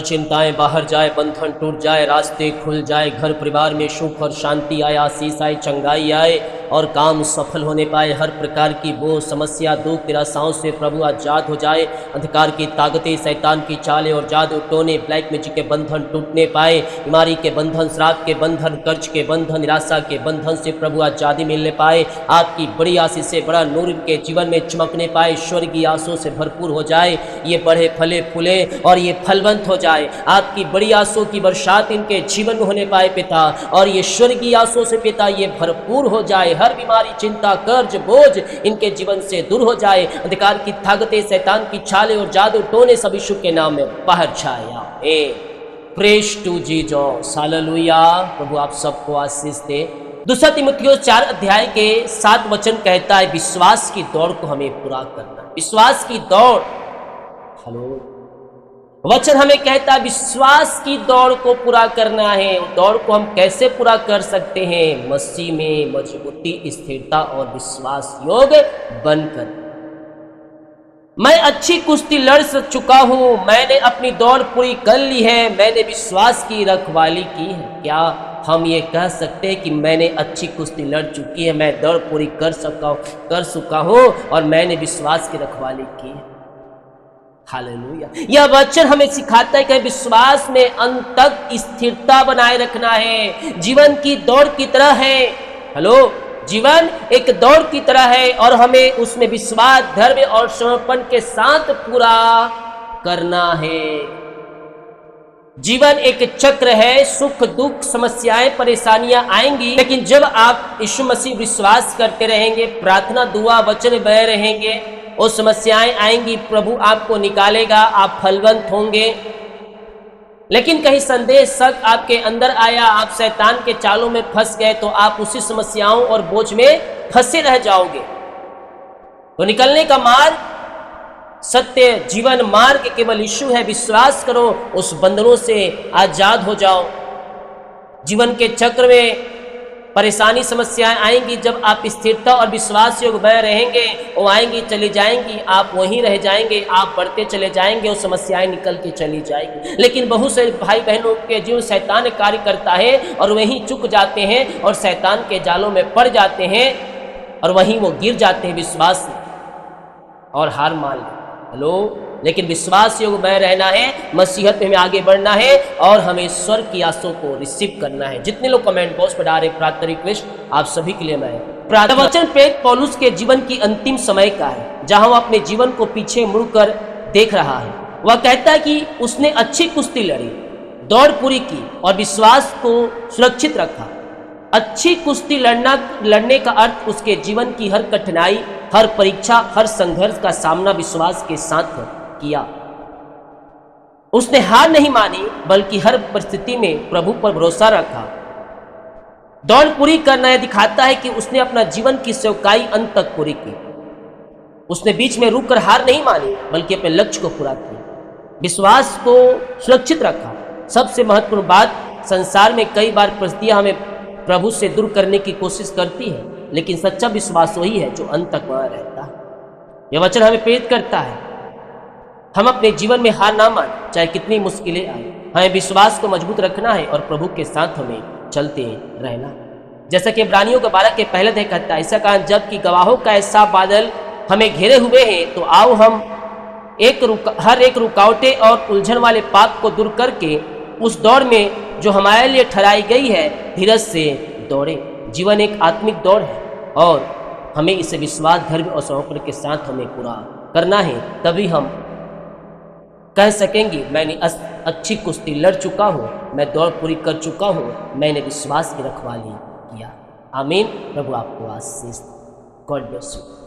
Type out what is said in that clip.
चिंताएं बाहर जाए, बंधन टूट जाए, रास्ते खुल जाए, घर परिवार में सुख और शांति आए, आशीष आए, चंगाई आए और काम सफल होने पाए। हर प्रकार की वो समस्या, दुख, निराशाओं से प्रभु आजाद हो जाए। अंधकार की ताकतें, शैतान की चालें और जादू टोने, ब्लैक मैजिक के बंधन टूटने पाए। बीमारी के बंधन, श्राप के बंधन, कर्ज के बंधन, निराशा के बंधन से प्रभु आजादी मिलने पाए। आपकी बड़ी आशीष से बड़ा नूर इनके जीवन में चमकने पाए। स्वर्गीय आंसू से भरपूर हो जाए, ये बढ़े, फले, फूले और ये फलवंत हो जाए। आपकी बड़ी आंसू की बरसात इनके जीवन में होने पाए पिता, और ये स्वर्गीय आंसू से पिता ये भरपूर हो जाए। हर बीमारी, चिंता, कर्ज, बोझ इनके जीवन से दूर हो जाए। अंधकार की ताकतें, शैतान की छाले और जादू टोने सब यीशु के नाम में बाहर जाए। Praise to Jesus, hallelujah. प्रभु आप सबको आशीष दे। दूसरा तीमुथियुस 4 अध्याय के 7 वचन कहता है, विश्वास की दौड़ को हमें पूरा करना। विश्वास की दौड़, हेलो, वचन हमें कहता है विश्वास की दौड़ को पूरा करना है। दौड़ को हम कैसे पूरा कर सकते हैं? मसीह में मजबूती, स्थिरता और विश्वास योग बनकर। मैं अच्छी कुश्ती लड़ चुका हूं, मैंने अपनी दौड़ पूरी कर ली है, मैंने विश्वास की रखवाली की है। क्या हम ये कह सकते हैं कि मैंने अच्छी कुश्ती लड़ चुकी है, मैं दौड़ पूरी कर चुका हूं और मैंने विश्वास की रखवाली की है? हालेलुया। यह वचन हमें सिखाता है कि विश्वास में अंत तक स्थिरता बनाए रखना है। जीवन की दौड़ की तरह है। हेलो, जीवन एक दौड़ की तरह है और हमें उसमें विश्वास, धर्म और समर्पण के साथ पूरा करना है। जीवन एक चक्र है, सुख, दुख, समस्याएं, परेशानियां आएंगी, लेकिन जब आप यीशु मसीह विश्वास करते रहेंगे, प्रार्थना, दुआ, वचन बह रहेंगे, वो समस्याएं आएंगी, प्रभु आपको निकालेगा, आप फलवंत होंगे। लेकिन कहीं संदेह, शक आपके अंदर आया, आप शैतान के चालों में फंस गए, तो आप उसी समस्याओं और बोझ में फंसे रह जाओगे। तो निकलने का मार्ग, सत्य, जीवन मार्ग केवल यीशु है। विश्वास करो, उस बंधनों से आजाद हो जाओ। जीवन के चक्र में परेशानी, समस्याएं आएंगी, जब आप स्थिरता और विश्वास योग बने रहेंगे, वो आएंगी, चली जाएंगी, आप वहीं रह जाएंगे, आप बढ़ते चले जाएंगे और समस्याएं निकल के चली जाएंगी। लेकिन बहुत से भाई बहनों के जीवन शैतान कार्य करता है और वहीं चुक जाते हैं और शैतान के जालों में पड़ जाते हैं और वहीं वो गिर जाते हैं विश्वास और हार मान लेते। हेलो, लेकिन विश्वास योग में रहना है, मसीहत में हमें आगे बढ़ना है और हमें स्वर्ग की आशों को रिसीव करना है। जितने लोग कमेंट बॉक्स पर डाले प्रार्थना रिक्वेस्ट, आप सभी के लिए मैं प्रार्थना। वचन प्रेरित पौलुस के जीवन की अंतिम समय का है, जहां वह अपने जीवन को पीछे मुड़कर देख रहा है। वह कहता है कि उसने अच्छी कुश्ती लड़ी, दौड़ पूरी की और विश्वास को सुरक्षित रखा। अच्छी कुश्ती लड़ने का अर्थ उसके जीवन की हर कठिनाई, हर परीक्षा, हर संघर्ष का सामना विश्वास के साथ किया। उसने हार नहीं मानी, बल्कि हर परिस्थिति में प्रभु पर भरोसा रखा। दौड़ पूरी करना यह दिखाता है कि उसने अपना जीवन की सेवकाई अंत तक पूरी की। उसने बीच में रुककर हार नहीं मानी, बल्कि अपने लक्ष्य को पूरा किया, विश्वास को सुरक्षित रखा। सबसे महत्वपूर्ण बात, संसार में कई बार परिस्थितियां हमें प्रभु से दूर करने की कोशिश करती है, लेकिन सच्चा विश्वास वही है जो अंत तक बना रहता है। यह वचन हमें प्रेरित करता है हम अपने जीवन में हार ना मान, चाहे कितनी मुश्किलें आए। हमें विश्वास को मजबूत रखना है और प्रभु के साथ हमें चलते रहना। जैसा कि इब्रानियों के 12 के पहले अध्याय कहता है, ऐसा कहा, जबकि गवाहों का ऐसा बादल हमें घेरे हुए हैं, तो आओ हम हर एक रुकावटें और उलझन वाले पाप को दूर करके उस दौड़ में जो हमारे लिए ठहराई गई है, धीरज से दौड़े। जीवन एक आत्मिक दौड़ है और हमें इसे विश्वास, धैर्य और समर्पण के साथ हमें पूरा करना है। तभी हम कह सकेंगे, मैंने अच्छी कुश्ती लड़ चुका हूँ, मैं दौड़ पूरी कर चुका हूँ, मैंने विश्वास की रखवाली किया। आमीन। प्रभु आपको आशीष। God bless you.